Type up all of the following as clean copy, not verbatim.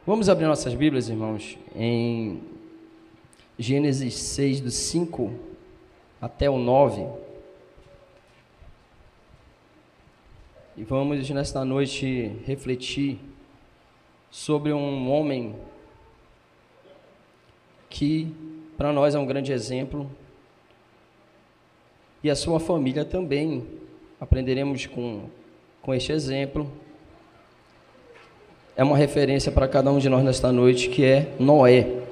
Vamos abrir nossas Bíblias, irmãos, em Gênesis 6, do 5 até o 9. E vamos, nesta noite, refletir sobre um homem que, para nós, é um grande exemplo. E a sua família também. Aprenderemos com este exemplo. É uma referência para cada um de nós nesta noite, que é Noé.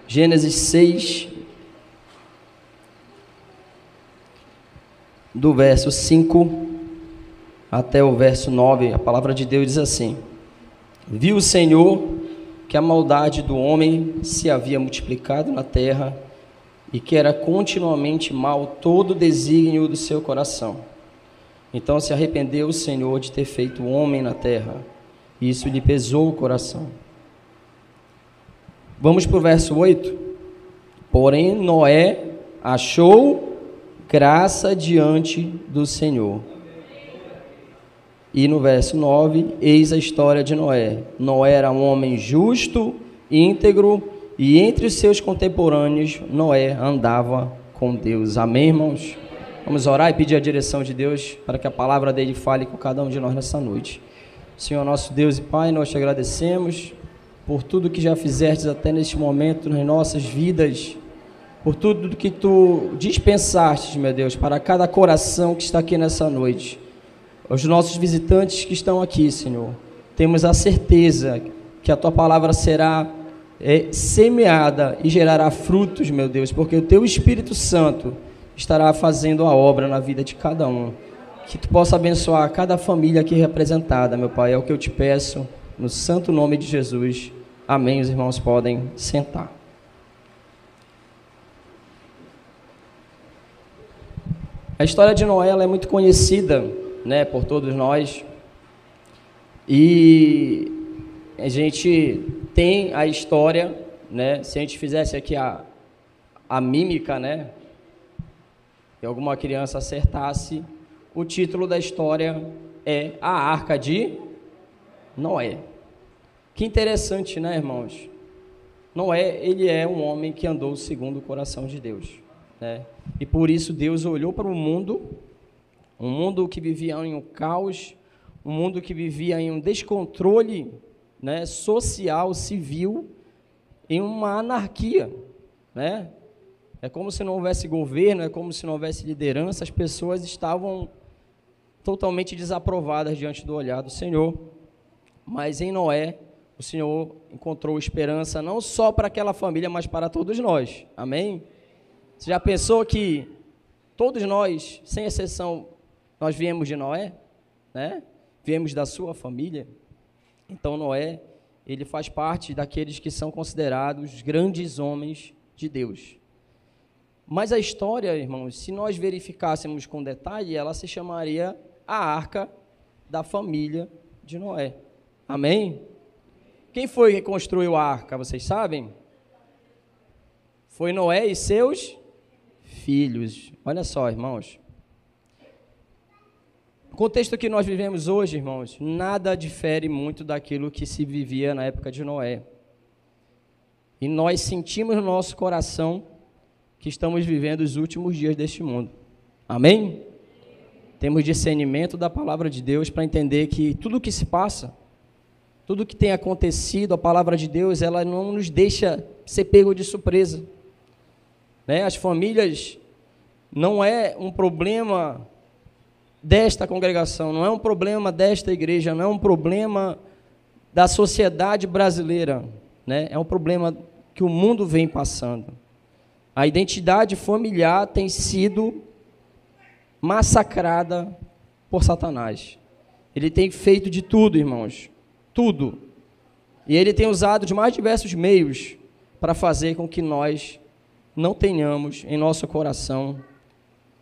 Gênesis 6, do verso 5 até o verso 9, a palavra de Deus diz assim: Viu o Senhor que a maldade do homem se havia multiplicado na terra e que era continuamente mal todo o desígnio do seu coração. Então se arrependeu o Senhor de ter feito o homem na terra, e isso lhe pesou o coração. Vamos para o verso 8. Porém Noé achou graça diante do Senhor. E no verso 9, eis a história de Noé. Noé era um homem justo, íntegro, e entre os seus contemporâneos, Noé andava com Deus. Amém, irmãos? Vamos orar e pedir a direção de Deus para que a palavra dele fale com cada um de nós nessa noite. Senhor, nosso Deus e Pai, nós te agradecemos por tudo que já fizestes até neste momento nas nossas vidas, por tudo que tu dispensaste, meu Deus, para cada coração que está aqui nessa noite. Os nossos visitantes que estão aqui, Senhor, temos a certeza que a Tua palavra será semeada e gerará frutos, meu Deus, porque o Teu Espírito Santo estará fazendo a obra na vida de cada um. Que Tu possa abençoar cada família aqui representada, meu Pai, é o que eu te peço, no santo nome de Jesus. Amém. Os irmãos podem sentar. A história de Noé ela é muito conhecida, né, por todos nós, e a gente tem a história, né, se a gente fizesse aqui a mímica, né, e alguma criança acertasse, o título da história é A Arca de Noé. Que interessante, né, irmãos? Noé, ele é um homem que andou segundo o coração de Deus, né, e por isso Deus olhou para o mundo, um mundo que vivia em um caos, um mundo que vivia em um descontrole, né, social, civil, em uma anarquia, né? É como se não houvesse governo, é como se não houvesse liderança, as pessoas estavam totalmente desaprovadas diante do olhar do Senhor. Mas em Noé, o Senhor encontrou esperança não só para aquela família, mas para todos nós. Amém? Você já pensou que todos nós, sem exceção, nós viemos de Noé, né? Viemos da sua família. Então Noé, ele faz parte daqueles que são considerados grandes homens de Deus. Mas a história, irmãos, se nós verificássemos com detalhe, ela se chamaria a Arca da família de Noé. Amém? Quem foi que construiu a arca, vocês sabem? Foi Noé e seus filhos. Olha só, irmãos. O contexto que nós vivemos hoje, irmãos, nada difere muito daquilo que se vivia na época de Noé. E nós sentimos no nosso coração que estamos vivendo os últimos dias deste mundo. Amém? Temos discernimento da palavra de Deus para entender que tudo o que se passa, tudo o que tem acontecido, a palavra de Deus, ela não nos deixa ser pego de surpresa, né? As famílias não é um problema desta congregação, não é um problema desta igreja, não é um problema da sociedade brasileira, né? É um problema que o mundo vem passando. A identidade familiar tem sido massacrada por Satanás. Ele tem feito de tudo, irmãos, tudo. E ele tem usado de mais diversos meios para fazer com que nós não tenhamos em nosso coração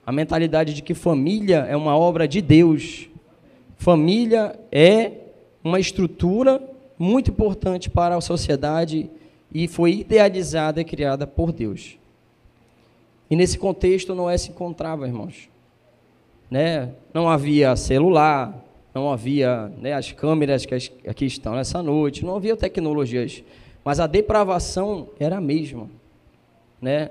a mentalidade de que família é uma obra de Deus. Família é uma estrutura muito importante para a sociedade e foi idealizada e criada por Deus. E nesse contexto Noé se encontrava, irmãos, né? Não havia celular, não havia, né, as câmeras que aqui estão nessa noite, não havia tecnologias, mas a depravação era a mesma, né?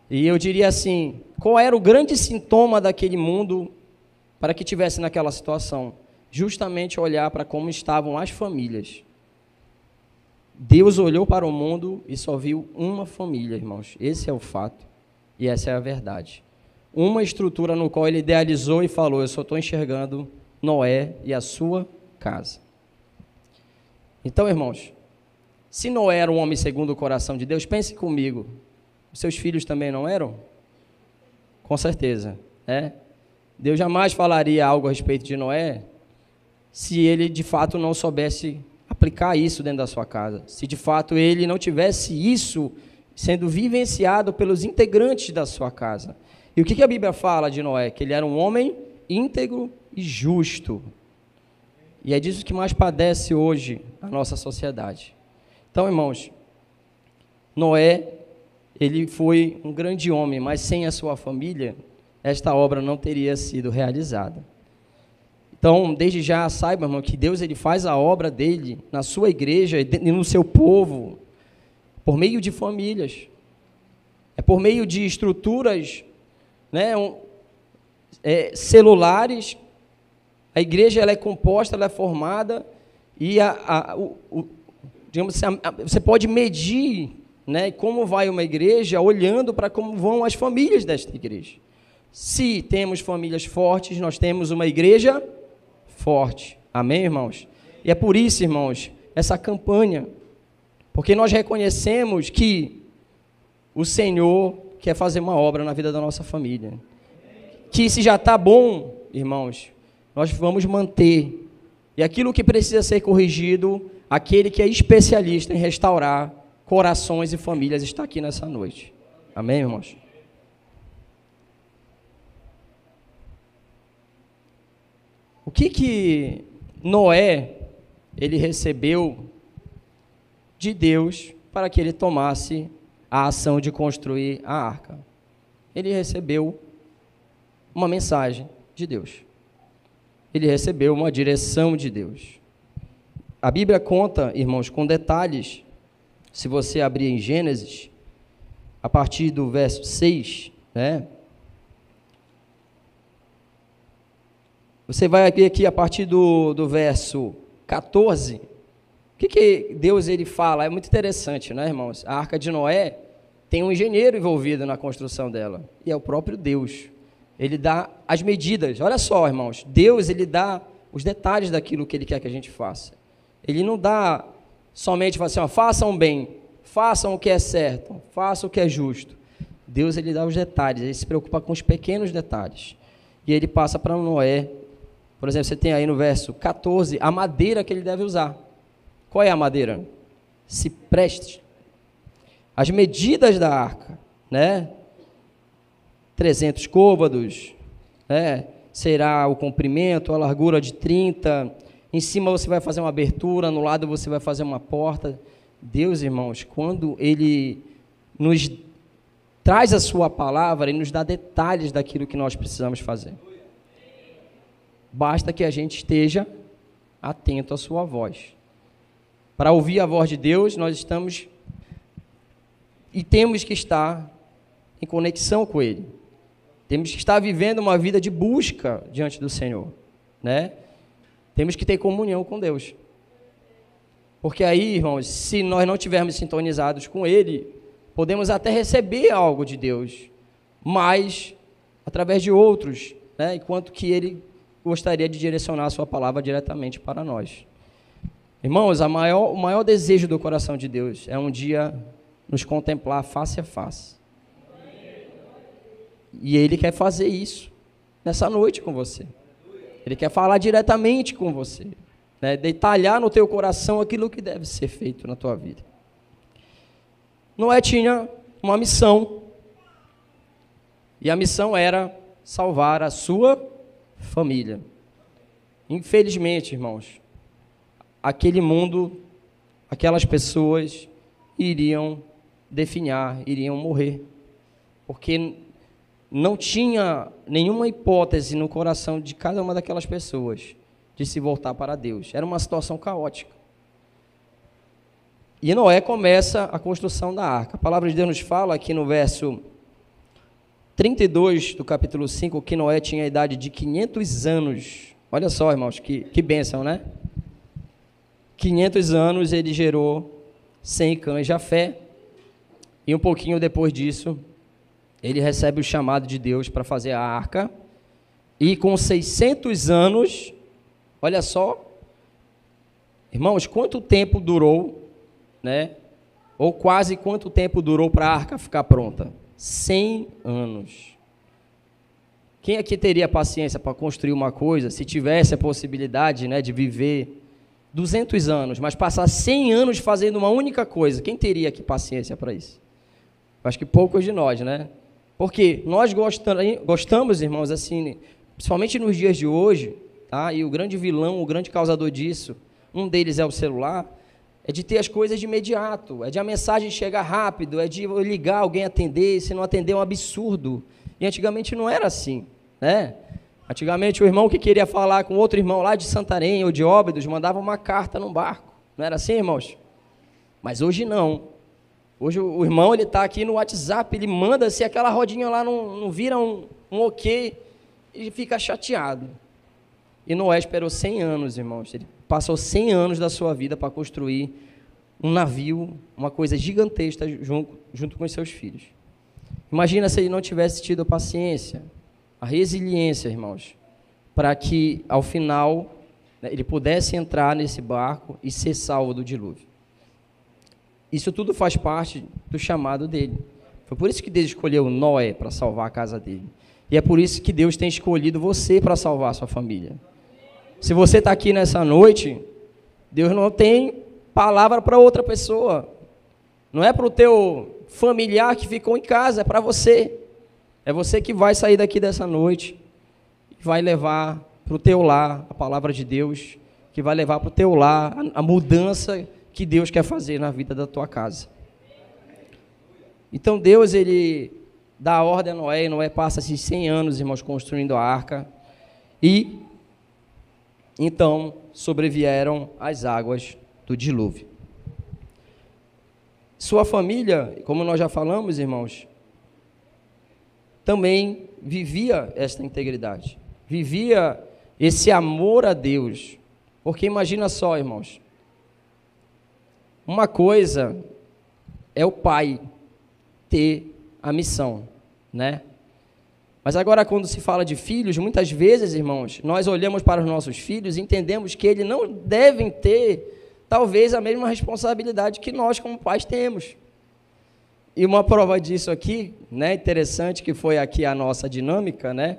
E eu diria assim, qual era o grande sintoma daquele mundo para que tivesse naquela situação? Justamente olhar para como estavam as famílias. Deus olhou para o mundo e só viu uma família, irmãos. Esse é o fato e essa é a verdade. Uma estrutura no qual ele idealizou e falou, eu só estou enxergando Noé e a sua casa. Então, irmãos, se Noé era um homem segundo o coração de Deus, pense comigo, os seus filhos também não eram? Com certeza, né? Deus jamais falaria algo a respeito de Noé se ele de fato não soubesse aplicar isso dentro da sua casa, se de fato ele não tivesse isso sendo vivenciado pelos integrantes da sua casa. E o que a Bíblia fala de Noé? Que ele era um homem íntegro e justo. E é disso que mais padece hoje a nossa sociedade. Então, irmãos, Noé, ele foi um grande homem, mas sem a sua família, esta obra não teria sido realizada. Então, desde já, saiba, irmão, que Deus ele faz a obra dele na sua igreja e no seu povo, por meio de famílias. É por meio de estruturas, né, celulares. A igreja ela é composta, ela é formada, e digamos assim, você pode medir, né, como vai uma igreja olhando para como vão as famílias desta igreja. Se temos famílias fortes, nós temos uma igreja forte. Amém, irmãos? E é por isso, irmãos, essa campanha, porque nós reconhecemos que o Senhor quer fazer uma obra na vida da nossa família. Que se já está bom, irmãos, nós vamos manter. E aquilo que precisa ser corrigido, aquele que é especialista em restaurar corações e famílias está aqui nessa noite. Amém, irmãos? O que Noé, ele recebeu de Deus para que ele tomasse a ação de construir a arca? Ele recebeu uma mensagem de Deus. Ele recebeu uma direção de Deus. A Bíblia conta, irmãos, com detalhes. Se você abrir em Gênesis, a partir do verso 6, né? Você vai ver aqui a partir do verso 14, o que Deus ele fala? É muito interessante, né, irmãos? A Arca de Noé tem um engenheiro envolvido na construção dela, e é o próprio Deus. Ele dá as medidas. Olha só, irmãos, Deus ele dá os detalhes daquilo que Ele quer que a gente faça. Ele não dá somente, fala assim, ó, façam bem, façam o que é certo, façam o que é justo. Deus ele dá os detalhes, Ele se preocupa com os pequenos detalhes. E Ele passa para Noé. Por exemplo, você tem aí no verso 14, a madeira que ele deve usar. Qual é a madeira? Cipreste. As medidas da arca, né? 300 côvados, né? Será o comprimento, a largura de 30. Em cima você vai fazer uma abertura, no lado você vai fazer uma porta. Deus, irmãos, quando Ele nos traz a sua palavra, Ele nos dá detalhes daquilo que nós precisamos fazer. Basta que a gente esteja atento à sua voz. Para ouvir a voz de Deus, nós estamos e temos que estar em conexão com Ele. Temos que estar vivendo uma vida de busca diante do Senhor, né? Temos que ter comunhão com Deus. Porque aí, irmãos, se nós não estivermos sintonizados com Ele, podemos até receber algo de Deus, mas através de outros, né? Enquanto que Ele gostaria de direcionar a sua palavra diretamente para nós. Irmãos, o maior desejo do coração de Deus é um dia nos contemplar face a face. E Ele quer fazer isso nessa noite com você. Ele quer falar diretamente com você, né? Detalhar no teu coração aquilo que deve ser feito na tua vida. Noé tinha uma missão, e a missão era salvar a sua família. Infelizmente, irmãos, aquele mundo, aquelas pessoas iriam definhar, iriam morrer, porque não tinha nenhuma hipótese no coração de cada uma daquelas pessoas de se voltar para Deus. Era uma situação caótica. E Noé começa a construção da arca. A palavra de Deus nos fala aqui no verso 32 do capítulo 5, que Noé tinha a idade de 500 anos. Olha só, irmãos, que bênção, né? 500 anos ele gerou Sem e Cã e Jafé. E um pouquinho depois disso, ele recebe o chamado de Deus para fazer a arca. E com 600 anos, olha só, irmãos, quanto tempo durou, né? Ou quase quanto tempo durou para a arca ficar pronta? 100 anos. Quem aqui teria paciência para construir uma coisa, se tivesse a possibilidade, né, de viver 200 anos, mas passar 100 anos fazendo uma única coisa? Quem teria aqui paciência para isso? Acho que poucos de nós, né? Porque nós gostamos, irmãos, assim, principalmente nos dias de hoje, tá? E o grande vilão, o grande causador disso, um deles é o celular, é de ter as coisas de imediato, é de a mensagem chegar rápido, é de ligar, alguém atender, se não atender é um absurdo. E antigamente não era assim, né? Antigamente o irmão que queria falar com outro irmão lá de Santarém ou de Óbidos, mandava uma carta num barco. Não era assim, irmãos? Mas hoje não. Hoje o irmão, ele está aqui no WhatsApp, ele manda, se aquela rodinha lá não vira um ok, ele fica chateado. E Noé esperou 100 anos, irmãos. Ele passou 100 anos da sua vida para construir um navio, uma coisa gigantesca junto com os seus filhos. Imagina se ele não tivesse tido a paciência, a resiliência, irmãos, para que, ao final, né, ele pudesse entrar nesse barco e ser salvo do dilúvio. Isso tudo faz parte do chamado dele. Foi por isso que Deus escolheu Noé para salvar a casa dele. E é por isso que Deus tem escolhido você para salvar a sua família. Se você está aqui nessa noite, Deus não tem palavra para outra pessoa. Não é para o teu familiar que ficou em casa, é para você. É você que vai sair daqui dessa noite e vai levar para o teu lar a palavra de Deus, que vai levar para o teu lar a mudança que Deus quer fazer na vida da tua casa. Então Deus, ele dá a ordem a Noé, e Noé passa esses 100 anos, irmãos, construindo a arca, e então sobrevieram as águas do dilúvio. Sua família, como nós já falamos, irmãos, também vivia esta integridade, vivia esse amor a Deus, porque imagina só, irmãos, uma coisa é o pai ter a missão, né? Mas agora, quando se fala de filhos, muitas vezes, irmãos, nós olhamos para os nossos filhos e entendemos que eles não devem ter, talvez, a mesma responsabilidade que nós, como pais, temos. E uma prova disso aqui, né, interessante, que foi aqui a nossa dinâmica, né?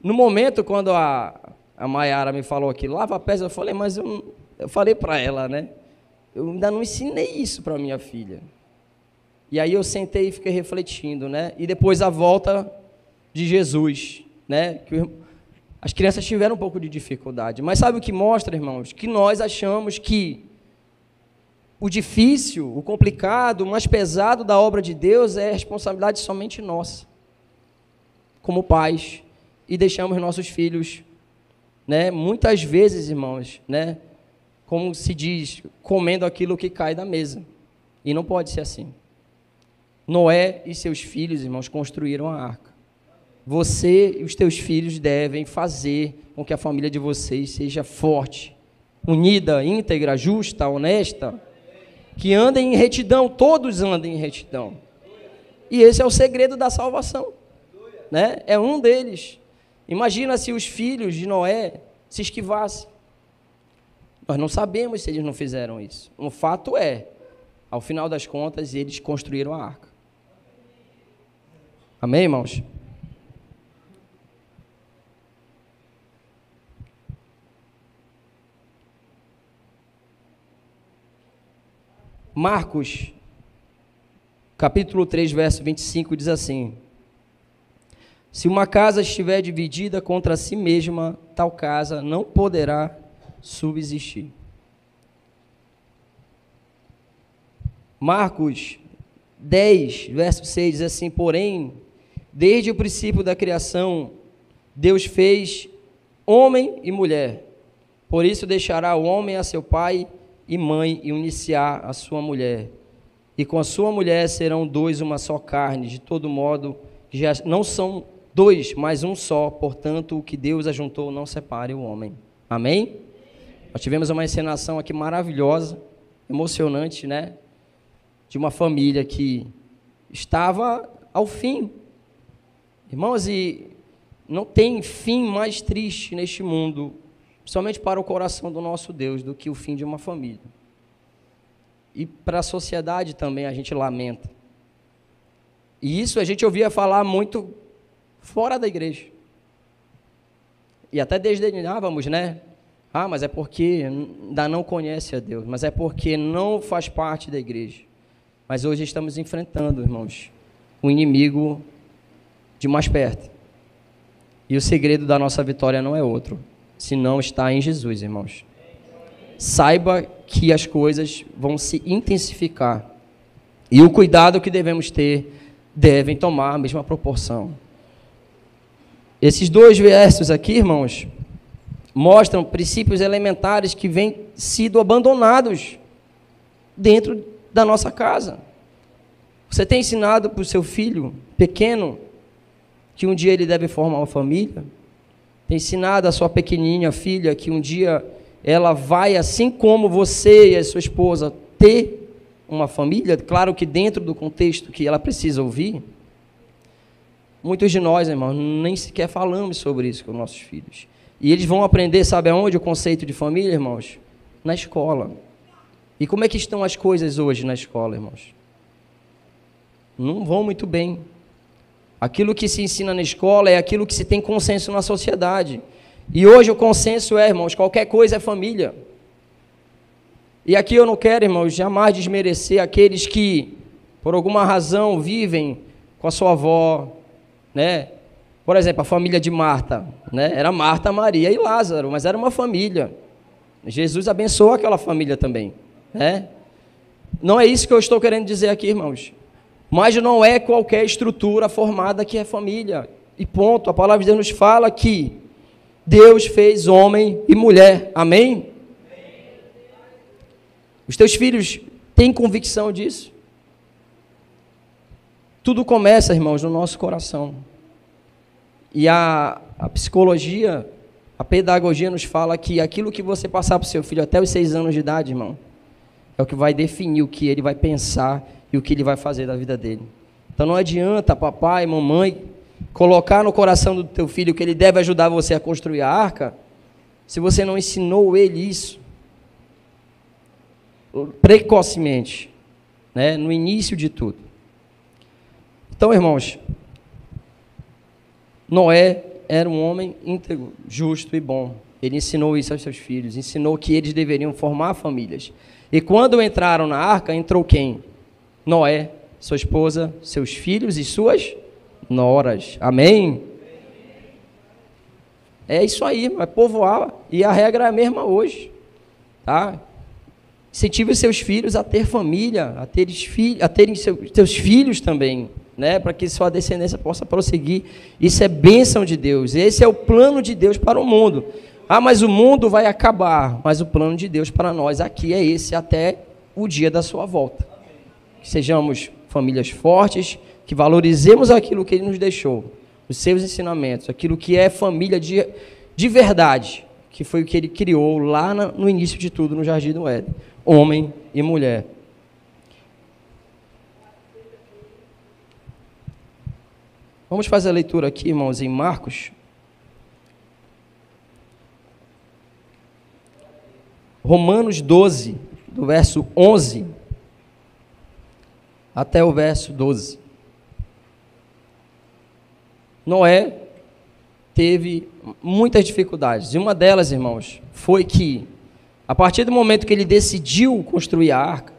No momento, quando a Maiara me falou aqui, lava pés, eu falei, mas eu falei para ela, né? Eu ainda não ensinei isso para minha filha. E aí eu sentei e fiquei refletindo, né? E depois a volta de Jesus, né? Que as crianças tiveram um pouco de dificuldade. Mas sabe o que mostra, irmãos? Que nós achamos que o difícil, o complicado, o mais pesado da obra de Deus é responsabilidade somente nossa, como pais, e deixamos nossos filhos, né? Muitas vezes, irmãos, né? Como se diz, comendo aquilo que cai da mesa. E não pode ser assim. Noé e seus filhos, irmãos, construíram a arca. Você e os teus filhos devem fazer com que a família de vocês seja forte, unida, íntegra, justa, honesta, que andem em retidão, todos andem em retidão. E esse é o segredo da salvação, né? É um deles. Imagina se os filhos de Noé se esquivassem. Nós não sabemos se eles não fizeram isso. O fato é, ao final das contas, eles construíram a arca. Amém, irmãos? Marcos, capítulo 3, verso 25, diz assim: se uma casa estiver dividida contra si mesma, tal casa não poderá subsistir. Marcos 10, verso 6, diz assim: porém, desde o princípio da criação, Deus fez homem e mulher. Por isso deixará o homem a seu pai e mãe e unir-se-á a sua mulher. E com a sua mulher serão dois uma só carne. De todo modo, já não são dois, mas um só. Portanto, o que Deus ajuntou não separe o homem. Amém? Nós tivemos uma encenação aqui maravilhosa, emocionante, né? De uma família que estava ao fim. Irmãos, e não tem fim mais triste neste mundo, somente para o coração do nosso Deus, do que o fim de uma família. E para a sociedade também a gente lamenta. E isso a gente ouvia falar muito fora da igreja. E até desdenhávamos, né? Ah, mas é porque ainda não conhece a Deus, mas é porque não faz parte da igreja. Mas hoje estamos enfrentando, irmãos, o inimigo de mais perto. E o segredo da nossa vitória não é outro, senão está em Jesus, irmãos. Saiba que as coisas vão se intensificar. E o cuidado que devemos ter devem tomar a mesma proporção. Esses dois versos aqui, irmãos, mostram princípios elementares que vêm sido abandonados dentro da nossa casa. Você tem ensinado para o seu filho pequeno que um dia ele deve formar uma família? Tem ensinado a sua pequenininha filha que um dia ela vai, assim como você e a sua esposa, ter uma família? Claro que dentro do contexto que ela precisa ouvir. Muitos de nós, irmãos, nem sequer falamos sobre isso com nossos filhos. E eles vão aprender, sabe aonde, o conceito de família, irmãos? Na escola. E como é que estão as coisas hoje na escola, irmãos? Não vão muito bem. Aquilo que se ensina na escola é aquilo que se tem consenso na sociedade. E hoje o consenso é, irmãos, qualquer coisa é família. E aqui eu não quero, irmãos, jamais desmerecer aqueles que, por alguma razão, vivem com a sua avó, né? Por exemplo, a família de Marta, né? Era Marta, Maria e Lázaro, mas era uma família. Jesus abençoou aquela família também, né? Não é isso que eu estou querendo dizer aqui, irmãos. Mas não é qualquer estrutura formada que é família. E ponto. A palavra de Deus nos fala que Deus fez homem e mulher. Amém? Os teus filhos têm convicção disso? Tudo começa, irmãos, no nosso coração. E a psicologia, a pedagogia nos fala que aquilo que você passar para o seu filho até os 6 anos de idade, irmão, é o que vai definir o que ele vai pensar e o que ele vai fazer da vida dele. Então não adianta papai, mamãe, colocar no coração do teu filho que ele deve ajudar você a construir a arca, se você não ensinou ele isso precocemente, né, no início de tudo. Então, irmãos, Noé era um homem íntegro, justo e bom. Ele ensinou isso aos seus filhos, ensinou que eles deveriam formar famílias. E quando entraram na arca, entrou quem? Noé, sua esposa, seus filhos e suas noras. Amém? É isso aí, vai povoar. E a regra é a mesma hoje. Tá? Incentive os seus filhos a ter família, a terem seus filhos também, né? Para que sua descendência possa prosseguir. Isso é bênção de Deus. Esse é o plano de Deus para o mundo. Ah, mas o mundo vai acabar. Mas o plano de Deus para nós aqui é esse até o dia da sua volta. Que sejamos famílias fortes, que valorizemos aquilo que Ele nos deixou, os seus ensinamentos, aquilo que é família de verdade, que foi o que Ele criou lá no início de tudo, no Jardim do Éden, homem e mulher. Vamos fazer a leitura aqui, irmãos, em Marcos. Romanos 12, do verso 11 até o verso 12. Noé teve muitas dificuldades. E uma delas, irmãos, foi que, a partir do momento que ele decidiu construir a arca,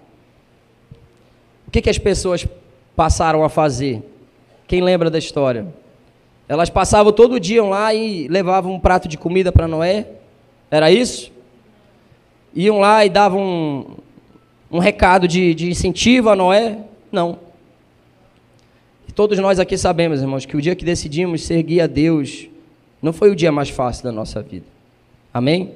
o que as pessoas passaram a fazer? Quem lembra da história? Elas passavam todo dia lá e levavam um prato de comida para Noé. Era isso? Iam lá e davam um recado de incentivo a Noé? Não. E todos nós aqui sabemos, irmãos, que o dia que decidimos seguir a Deus Não foi o dia mais fácil da nossa vida. Amém?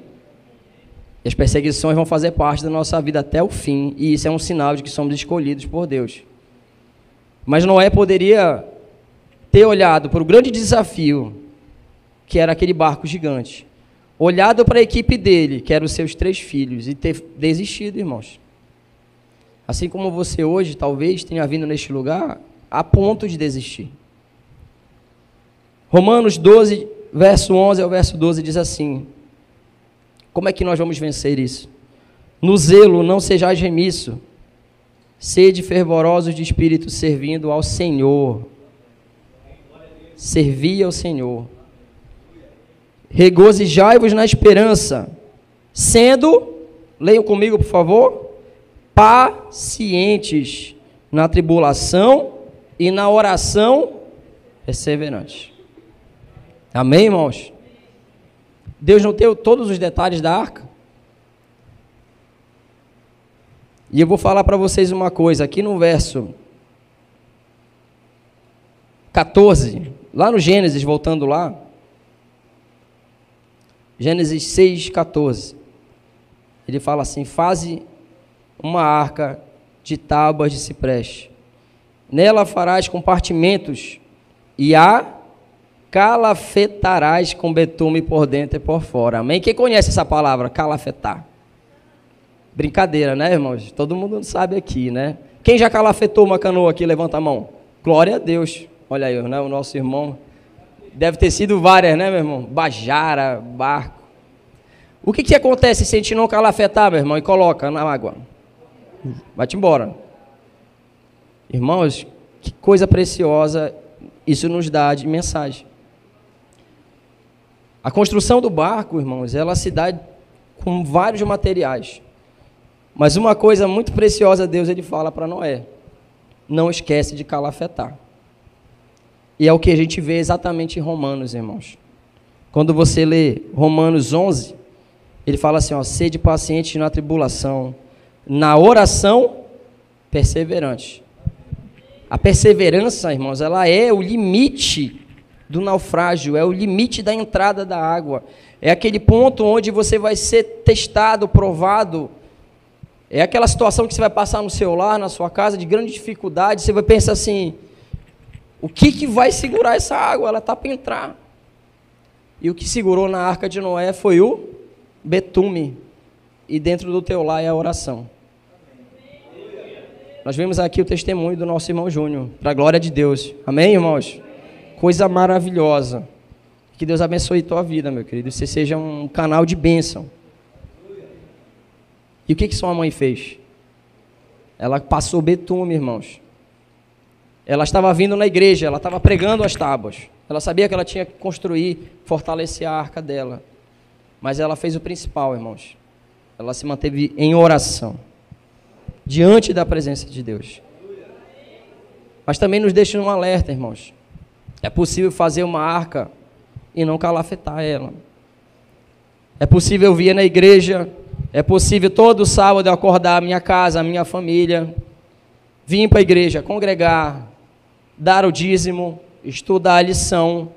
E as perseguições vão fazer parte da nossa vida até o fim. E isso é um sinal de que somos escolhidos por Deus. Mas Noé poderia ter olhado para o grande desafio, que era aquele barco gigante. Olhado para a equipe dele, que eram os seus 3 filhos, e ter desistido, irmãos. Assim como você hoje, talvez, tenha vindo neste lugar a ponto de desistir. Romanos 12, verso 11 ao verso 12 diz assim: como é que nós vamos vencer isso? No zelo não sejais remisso, sede fervorosos de espírito, servindo ao Senhor. Servi ao Senhor. Regozijai-vos na esperança, sendo, leiam comigo por favor, pacientes na tribulação e na oração perseverantes. Amém, irmãos? Deus não tem todos os detalhes da arca? E eu vou falar para vocês uma coisa, aqui no verso 14, lá no Gênesis, voltando lá, Gênesis 6, 14, ele fala assim: faze uma arca de tábuas de cipreste, nela farás compartimentos e a calafetarás com betume por dentro e por fora. Amém? Quem conhece essa palavra, calafetar? Brincadeira, né, irmãos? Todo mundo sabe aqui, né? Quem já calafetou uma canoa aqui, levanta a mão. Glória a Deus. Olha aí, né? O nosso irmão. Deve ter sido várias, né, meu irmão? Bajara, barco. O que acontece se a gente não calafetar, meu irmão, e coloca na água? Vai-te embora. Irmãos, que coisa preciosa isso nos dá de mensagem. A construção do barco, irmãos, ela se dá com vários materiais. Mas uma coisa muito preciosa, Deus, ele fala para Noé: não esquece de calafetar. E é o que a gente vê exatamente em Romanos, irmãos. Quando você lê Romanos 11, ele fala assim, ó: sede paciente na tribulação, na oração perseverante. A perseverança, irmãos, ela é o limite do naufrágio, é o limite da entrada da água. É aquele ponto onde você vai ser testado, provado. É aquela situação que você vai passar no seu lar, na sua casa, de grande dificuldade. Você vai pensar assim: o que vai segurar essa água? Ela está para entrar. E o que segurou na arca de Noé foi o betume. E dentro do teu lar é a oração. Nós vemos aqui o testemunho do nosso irmão Júnior, para a glória de Deus. Amém, irmãos? Coisa maravilhosa. Que Deus abençoe a tua vida, meu querido. Você seja um canal de bênção. E o que sua mãe fez? Ela passou betume, irmãos. Ela estava vindo na igreja, ela estava pregando as tábuas. Ela sabia que ela tinha que construir, fortalecer a arca dela. Mas ela fez o principal, irmãos. Ela se manteve em oração, diante da presença de Deus. Mas também nos deixa um alerta, irmãos. É possível fazer uma arca e não calafetar ela. É possível vir na igreja, é possível todo sábado eu acordar a minha casa, a minha família, vir para a igreja, congregar, dar o dízimo, estudar a lição.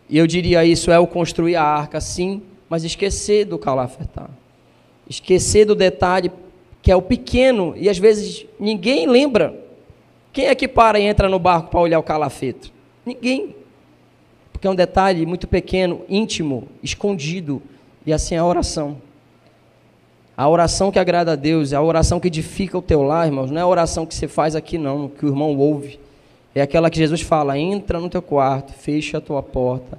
E eu diria, isso é o construir a arca, sim, mas esquecer do calafetar. Esquecer do detalhe que é o pequeno, e às vezes ninguém lembra. Quem é que para e entra no barco para olhar o calafeto? Ninguém. Porque é um detalhe muito pequeno, íntimo, escondido. E assim é a oração. A oração que agrada a Deus, é a oração que edifica o teu lar, irmãos. Não é a oração que você faz aqui não, que o irmão ouve. É aquela que Jesus fala: entra no teu quarto, fecha a tua porta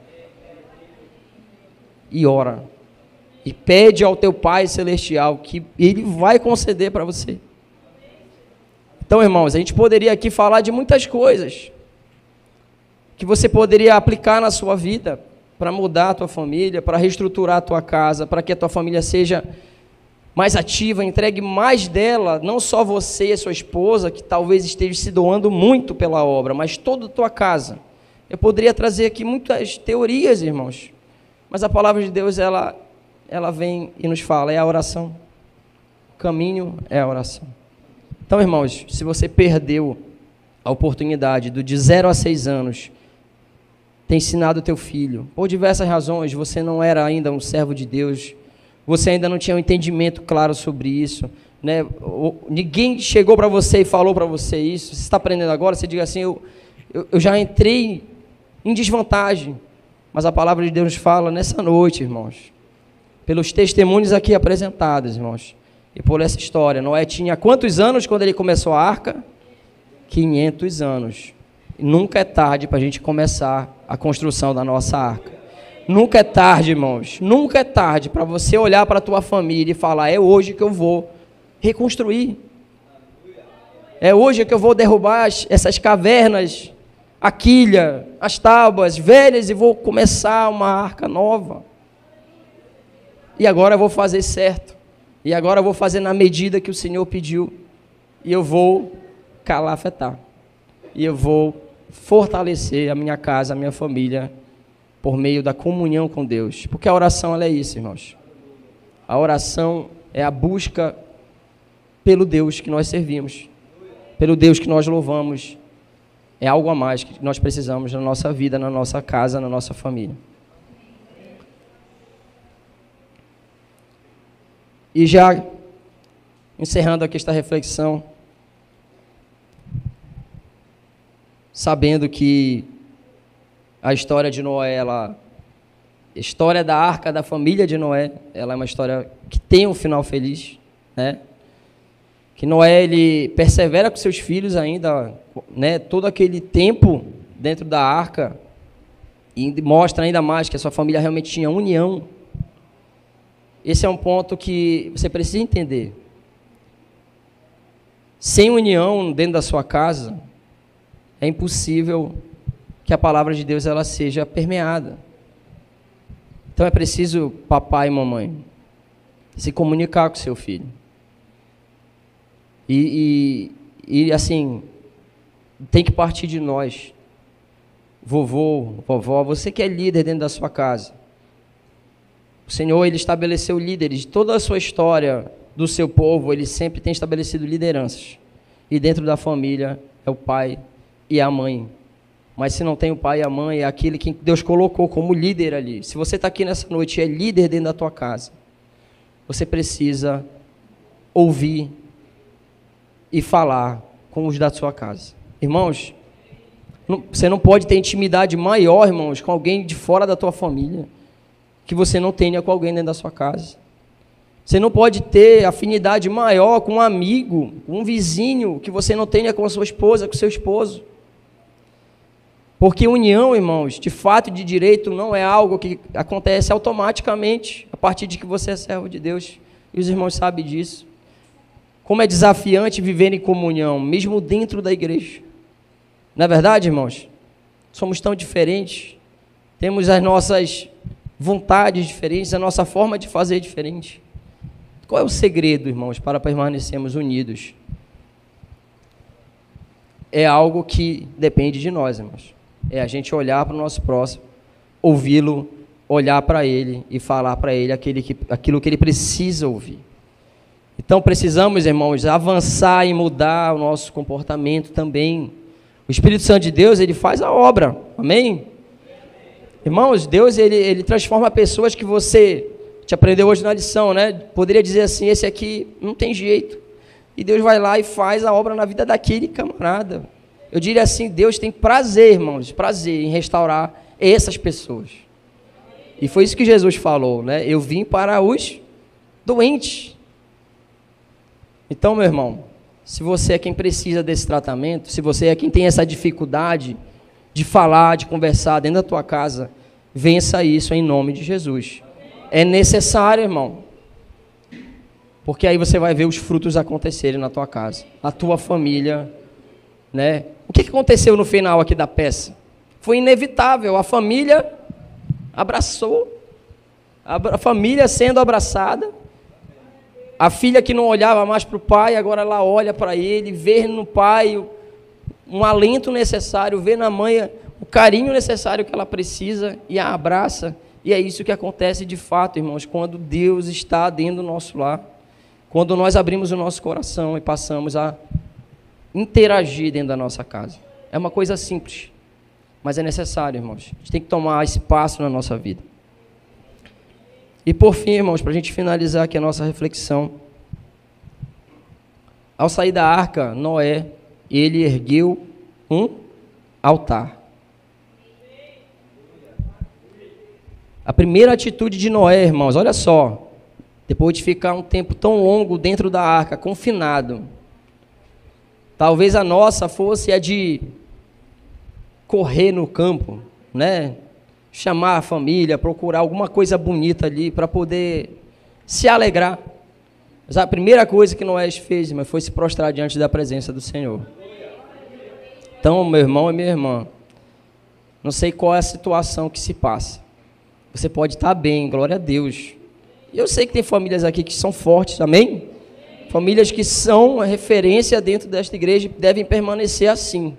e ora. E pede ao teu Pai Celestial, que Ele vai conceder para você. Então, irmãos, a gente poderia aqui falar de muitas coisas que você poderia aplicar na sua vida para mudar a tua família, para reestruturar a tua casa, para que a tua família seja mais ativa, entregue mais dela, não só você e a sua esposa, que talvez esteja se doando muito pela obra, mas toda a tua casa. Eu poderia trazer aqui muitas teorias, irmãos, mas a palavra de Deus, ela vem e nos fala, é a oração. O caminho é a oração. Então, irmãos, se você perdeu a oportunidade de 0 a 6 anos ter ensinado o teu filho. Por diversas razões, você não era ainda um servo de Deus, você ainda não tinha um entendimento claro sobre isso, né? Ninguém chegou para você e falou para você isso. Você está aprendendo agora, você diga assim, eu já entrei em desvantagem, mas a palavra de Deus nos fala nessa noite, irmãos, pelos testemunhos aqui apresentados, irmãos, e por essa história. Noé tinha quantos anos quando ele começou a arca? 500 anos. Nunca é tarde para a gente começar a construção da nossa arca. Nunca é tarde, irmãos. Nunca é tarde para você olhar para a tua família e falar, é hoje que eu vou reconstruir. É hoje que eu vou derrubar essas cavernas, a quilha, as tábuas velhas e vou começar uma arca nova. E agora eu vou fazer certo. E agora eu vou fazer na medida que o Senhor pediu. E eu vou calafetar. E eu vou fortalecer a minha casa, a minha família, por meio da comunhão com Deus. Porque a oração, ela é isso, irmãos. A oração é a busca pelo Deus que nós servimos, pelo Deus que nós louvamos. É algo a mais que nós precisamos na nossa vida, na nossa casa, na nossa família. E já encerrando aqui esta reflexão, sabendo que a história de Noé, a história da arca da família de Noé, ela é uma história que tem um final feliz, né? Que Noé, ele persevera com seus filhos ainda, né? Todo aquele tempo dentro da arca, e mostra ainda mais que a sua família realmente tinha união. Esse é um ponto que você precisa entender. Sem união dentro da sua casa, é impossível que a palavra de Deus ela seja permeada. Então é preciso papai e mamãe se comunicar com seu filho. E assim, tem que partir de nós. Vovô, vovó, você que é líder dentro da sua casa. O Senhor, ele estabeleceu líderes. Toda a sua história do seu povo, ele sempre tem estabelecido lideranças. E dentro da família é o pai e a mãe. Mas se não tem o pai e a mãe, é aquele que Deus colocou como líder ali. Se você está aqui nessa noite e é líder dentro da tua casa, você precisa ouvir e falar com os da sua casa. Irmãos, você não pode ter intimidade maior, irmãos, com alguém de fora da tua família, que você não tenha com alguém dentro da sua casa. Você não pode ter afinidade maior com um amigo, com um vizinho, que você não tenha com a sua esposa, com o seu esposo. Porque união, irmãos, de fato e de direito, não é algo que acontece automaticamente a partir de que você é servo de Deus. E os irmãos sabem disso. Como é desafiante viver em comunhão, mesmo dentro da igreja. Não é verdade, irmãos? Somos tão diferentes. Temos as nossas vontades diferentes, a nossa forma de fazer diferente. Qual é o segredo, irmãos, para permanecermos unidos? É algo que depende de nós, irmãos. É a gente olhar para o nosso próximo, ouvi-lo, olhar para ele e falar para ele aquilo que ele precisa ouvir. Então precisamos, irmãos, avançar e mudar o nosso comportamento também. O Espírito Santo de Deus, ele faz a obra, amém? Irmãos, Deus, ele transforma pessoas que você te aprendeu hoje na lição, né? Poderia dizer assim, esse aqui não tem jeito. E Deus vai lá e faz a obra na vida daquele camarada. Eu diria assim, Deus tem prazer, irmãos, prazer em restaurar essas pessoas. E foi isso que Jesus falou, né? Eu vim para os doentes. Então, meu irmão, se você é quem precisa desse tratamento, se você é quem tem essa dificuldade de falar, de conversar dentro da tua casa, vença isso em nome de Jesus. É necessário, irmão, porque aí você vai ver os frutos acontecerem na tua casa, a tua família, né? O que aconteceu no final aqui da peça? Foi inevitável, a família abraçou, a família sendo abraçada, a filha que não olhava mais para o pai, agora ela olha para ele, vê no pai um alento necessário, vê na mãe o carinho necessário que ela precisa e a abraça. E é isso que acontece de fato, irmãos, quando Deus está dentro do nosso lar, quando nós abrimos o nosso coração e passamos a interagir dentro da nossa casa. É uma coisa simples, mas é necessário, irmãos. A gente tem que tomar espaço na nossa vida. E por fim, irmãos, para a gente finalizar aqui a nossa reflexão, ao sair da arca, Noé, ele ergueu um altar. A primeira atitude de Noé, irmãos, olha só, depois de ficar um tempo tão longo dentro da arca, confinado, talvez a nossa fosse a de correr no campo, né? Chamar a família, procurar alguma coisa bonita ali para poder se alegrar. Mas a primeira coisa que Noé fez, irmão, foi se prostrar diante da presença do Senhor. Então, meu irmão e minha irmã, não sei qual é a situação que se passa. Você pode estar bem, glória a Deus. E eu sei que tem famílias aqui que são fortes, amém? Famílias que são referência dentro desta igreja devem permanecer assim.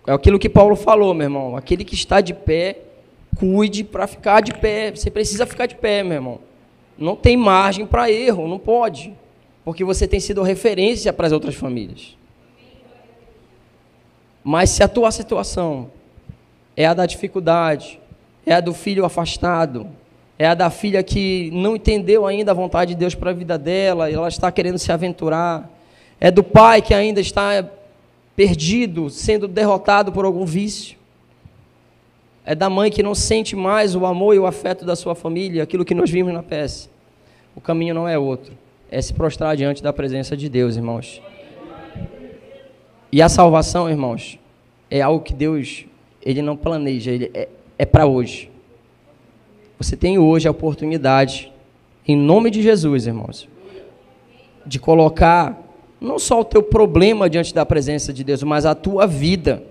É aquilo que Paulo falou, meu irmão. Aquele que está de pé, cuide para ficar de pé. Você precisa ficar de pé, meu irmão. Não tem margem para erro, não pode. Porque você tem sido referência para as outras famílias. Mas se a tua situação é a da dificuldade, é a do filho afastado, é a da filha que não entendeu ainda a vontade de Deus para a vida dela, e ela está querendo se aventurar, é do pai que ainda está perdido, sendo derrotado por algum vício, é da mãe que não sente mais o amor e o afeto da sua família, aquilo que nós vimos na peça. O caminho não é outro, é se prostrar diante da presença de Deus, irmãos. E a salvação, irmãos, é algo que Deus, Ele não planeja, Ele é para hoje. Você tem hoje a oportunidade, em nome de Jesus, irmãos, de colocar não só o teu problema diante da presença de Deus, mas a tua vida,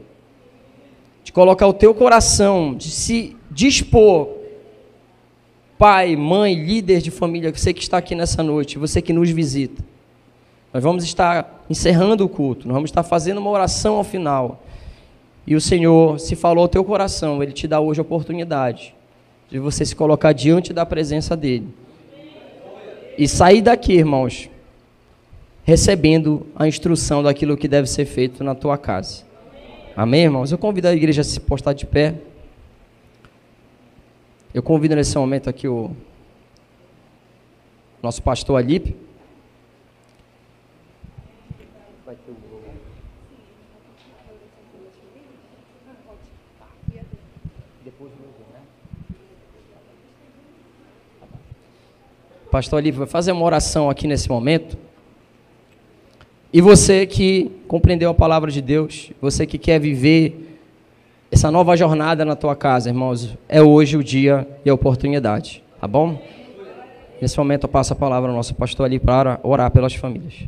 de colocar o teu coração, de se dispor, pai, mãe, líder de família, você que está aqui nessa noite, você que nos visita. Nós vamos estar encerrando o culto, nós vamos estar fazendo uma oração ao final. E o Senhor, se falou ao teu coração, Ele te dá hoje a oportunidade de você se colocar diante da presença dEle. E sair daqui, irmãos, recebendo a instrução daquilo que deve ser feito na tua casa. Amém, irmãos? Eu convido a igreja a se postar de pé. Eu convido nesse momento aqui o nosso pastor Alípio. Pastor Alípio vai fazer uma oração aqui nesse momento. E você que compreendeu a palavra de Deus, você que quer viver essa nova jornada na tua casa, irmãos, é hoje o dia e a oportunidade, tá bom? Nesse momento eu passo a palavra ao nosso pastor ali para orar pelas famílias.